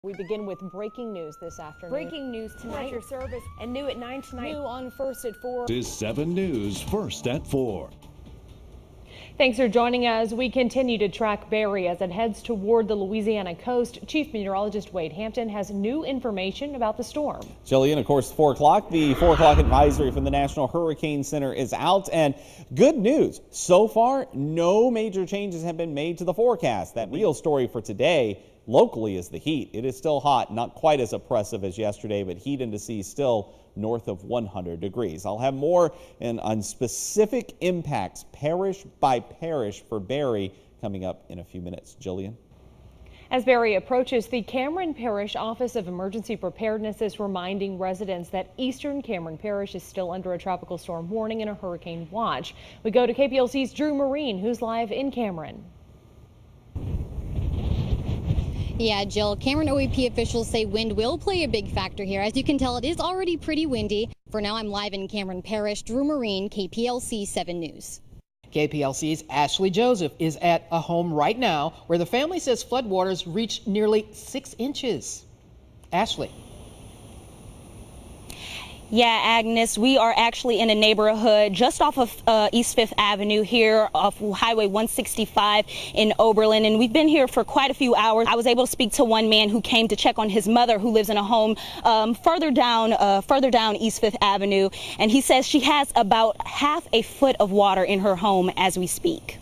We begin with breaking news this afternoon. Breaking news tonight. Your service And new at 9 tonight. New on First at 4. This is 7 News First at 4. Thanks for joining us. We continue to track Barry as it heads toward the Louisiana coast. Chief Meteorologist Wade Hampton has new information about the storm. Jillian, of course, 4 o'clock. The 4 o'clock advisory from the National Hurricane Center is out. And good news, so far, no major changes have been made to the forecast. That real story for today locally is the heat. It is still hot, not quite as oppressive as yesterday, but heat indices still north of 100 degrees. I'll have more on specific impacts parish by parish for Barry coming up in a few minutes. Jillian. As Barry approaches, the Cameron Parish Office of Emergency Preparedness is reminding residents that eastern Cameron Parish is still under a tropical storm warning and a hurricane watch. We go to KPLC's Drew Marine, who's live in Cameron. Yeah, Jill, Cameron OEP officials say wind will play a big factor here. As you can tell, it is already pretty windy. For now, I'm live in Cameron Parish. Drew Marine, KPLC 7 News. KPLC's Ashley Joseph is at a home right now where the family says floodwaters reached nearly 6 inches. Ashley. Yeah, Agnes, we are actually in a neighborhood just off of East 5th Avenue here off Highway 165 in Oberlin, and we've been here for quite a few hours. I was able to speak to one man who came to check on his mother who lives in a home further down East 5th Avenue, and he says she has about half a foot of water in her home as we speak.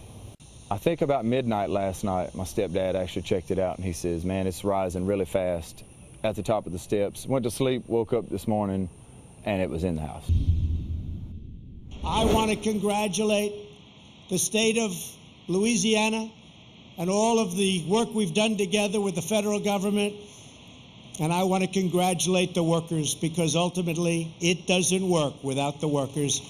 I think about midnight last night, my stepdad actually checked it out, and he says, man, it's rising really fast at the top of the steps. Went to sleep, woke up this morning, and it was in the house. I want to congratulate the state of Louisiana and all of the work we've done together with the federal government. And I want to congratulate the workers because ultimately it doesn't work without the workers.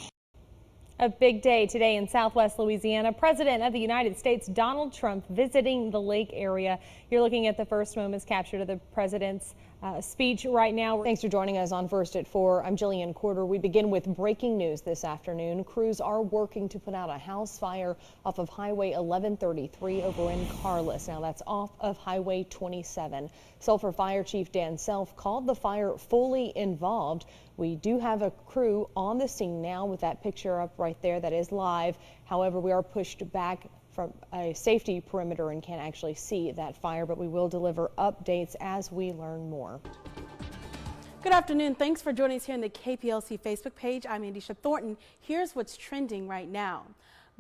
A big day today in Southwest Louisiana. President of the United States Donald Trump visiting the lake area. You're looking at the first moments captured of the president's speech right now. Thanks for joining us on First at 4. I'm Jillian Corder. We begin with breaking news this afternoon. Crews are working to put out a house fire off of Highway 1133 over in Carlis. Now that's off of Highway 27. Sulphur Fire Chief Dan Self called the fire fully involved. We do have a crew on the scene now with that picture up right there that is live. However, we are pushed back from a safety perimeter and can't actually see that fire, but we will deliver updates as we learn more. Good afternoon. Thanks for joining us here on the KPLC Facebook page. I'm Mandesha Thornton. Here's what's trending right now.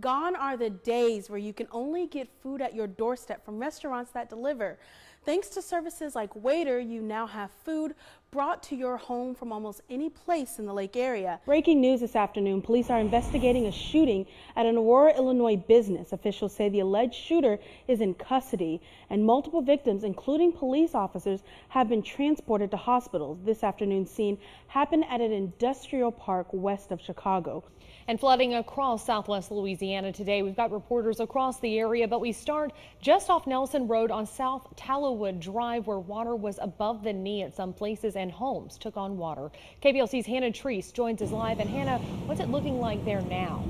Gone are the days where you can only get food at your doorstep from restaurants that deliver. Thanks to services like Waiter, you now have food brought to your home from almost any place in the lake area. Breaking news this afternoon, police are investigating a shooting at an Aurora, Illinois business. Officials say the alleged shooter is in custody and multiple victims, including police officers, have been transported to hospitals. This afternoon's scene happened at an industrial park west of Chicago. And flooding across Southwest Louisiana today. We've got reporters across the area, but we start just off Nelson Road on South Tallowood Drive, where water was above the knee at some places and homes took on water. KPLC's Hannah Treese joins us live. And Hannah, what's it looking like there now?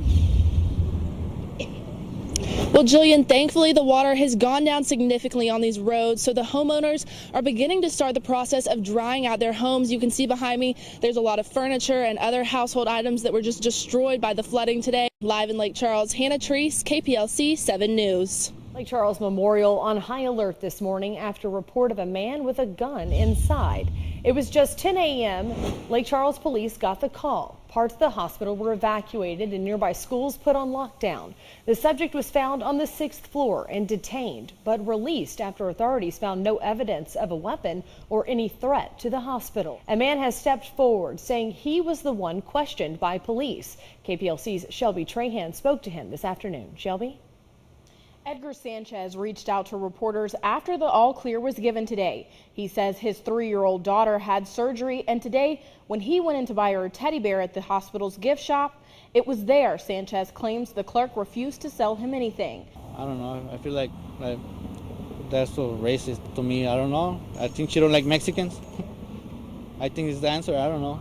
Well, Jillian, thankfully the water has gone down significantly on these roads, so the homeowners are beginning to start the process of drying out their homes. You can see behind me there's a lot of furniture and other household items that were just destroyed by the flooding today. Live in Lake Charles, Hannah Treese, KPLC 7 News. Lake Charles Memorial on high alert this morning after report of a man with a gun inside. It was just 10 a.m. Lake Charles police got the call. Parts of the hospital were evacuated and nearby schools put on lockdown. The subject was found on the 6th floor and detained, but released after authorities found no evidence of a weapon or any threat to the hospital. A man has stepped forward saying he was the one questioned by police. KPLC's Shelby Trahan spoke to him this afternoon. Shelby? Edgar Sanchez reached out to reporters after the all clear was given today. He says his 3-year-old daughter had surgery, and today when he went in to buy her a teddy bear at the hospital's gift shop, it was there. Sanchez claims the clerk refused to sell him anything. I don't know. I feel like that's so racist to me. I don't know. I think she don't like Mexicans. I think it's the answer. I don't know.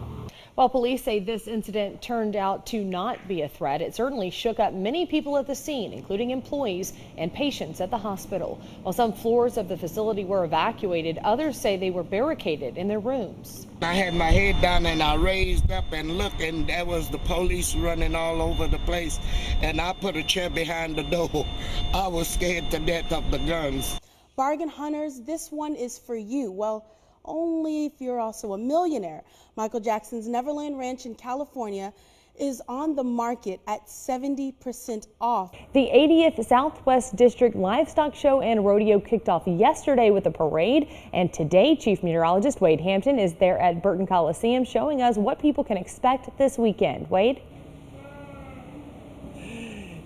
While police say this incident turned out to not be a threat, it certainly shook up many people at the scene, including employees and patients at the hospital. While some floors of the facility were evacuated, others say they were barricaded in their rooms. I had my head down and I raised up and looked, and there was the police running all over the place, and I put a chair behind the door. I was scared to death of the guns. Bargain hunters, this one is for you. Well, only if you're also a millionaire. Michael Jackson's Neverland Ranch in California is on the market at 70% off. The 80th Southwest District Livestock Show and Rodeo kicked off yesterday with a parade, and today Chief Meteorologist Wade Hampton is there at Burton Coliseum showing us what people can expect this weekend. Wade?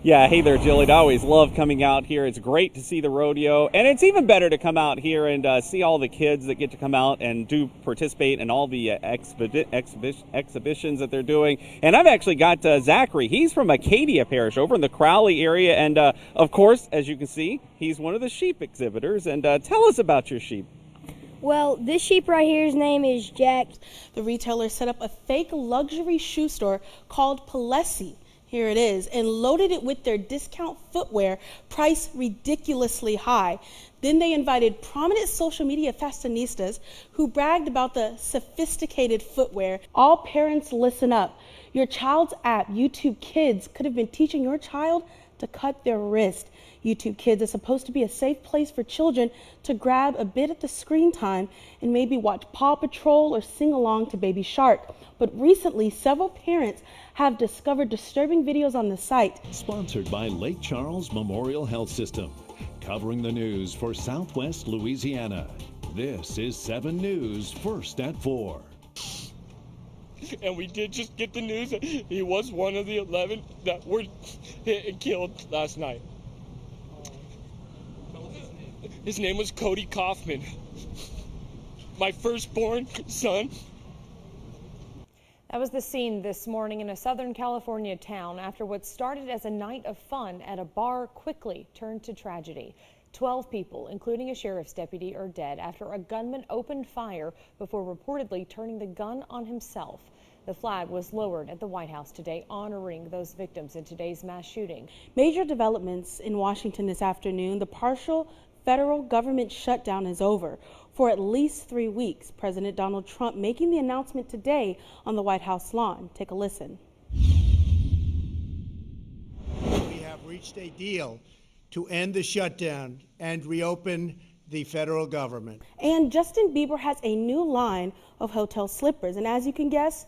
Yeah, hey there, Jill. I always love coming out here. It's great to see the rodeo, and it's even better to come out here and see all the kids that get to come out and do participate in all the exhibitions that they're doing. And I've actually got Zachary. He's from Acadia Parish over in the Crowley area, and of course, as you can see, he's one of the sheep exhibitors. And tell us about your sheep. Well, this sheep right here, his name is Jack. The retailer set up a fake luxury shoe store called Palessi. Here it is, and loaded it with their discount footwear, priced ridiculously high. Then they invited prominent social media fashionistas who bragged about the sophisticated footwear. All parents, listen up. Your child's app, YouTube Kids, could have been teaching your child to cut their wrist. YouTube Kids is supposed to be a safe place for children to grab a bit of the screen time and maybe watch Paw Patrol or sing along to Baby Shark. But recently, several parents have discovered disturbing videos on the site. Sponsored by Lake Charles Memorial Health System. Covering the news for Southwest Louisiana. This is 7 News First at 4. And we did just get the news that he was one of the 11 that were hit and killed last night. His name was Cody Kaufman, my firstborn son. That was the scene this morning in a Southern California town after what started as a night of fun at a bar quickly turned to tragedy. 12 people, including a sheriff's deputy, are dead after a gunman opened fire before reportedly turning the gun on himself. The flag was lowered at the White House today, honoring those victims in today's mass shooting. Major developments in Washington this afternoon. The partial federal government shutdown is over for at least 3 weeks. President Donald Trump making the announcement today on the White House lawn. Take a listen. We have reached a deal to end the shutdown and reopen the federal government. And Justin Bieber has a new line of hotel slippers, and as you can guess,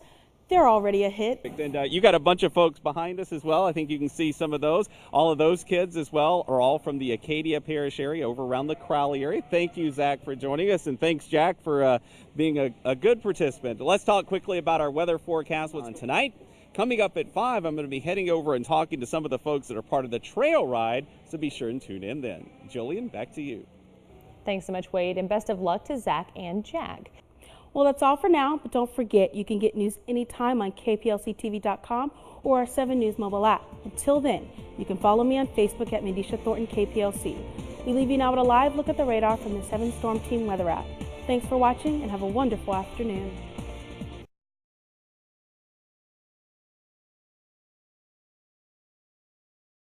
they're already a hit. And you got a bunch of folks behind us as well. I think you can see some of those. All of those kids as well are all from the Acadia Parish area over around the Crowley area. Thank you, Zach, for joining us, and thanks, Jack, for being a good participant. Let's talk quickly about our weather forecast tonight. Coming up at 5, I'm going to be heading over and talking to some of the folks that are part of the trail ride, so be sure and tune in then. Jillian, back to you. Thanks so much, Wade, and best of luck to Zach and Jack. Well, that's all for now, but don't forget you can get news anytime on kplctv.com or our 7 News mobile app. Until then, you can follow me on Facebook at Mandesha Thornton KPLC. We leave you now with a live look at the radar from the 7 Storm Team weather app. Thanks for watching and have a wonderful afternoon.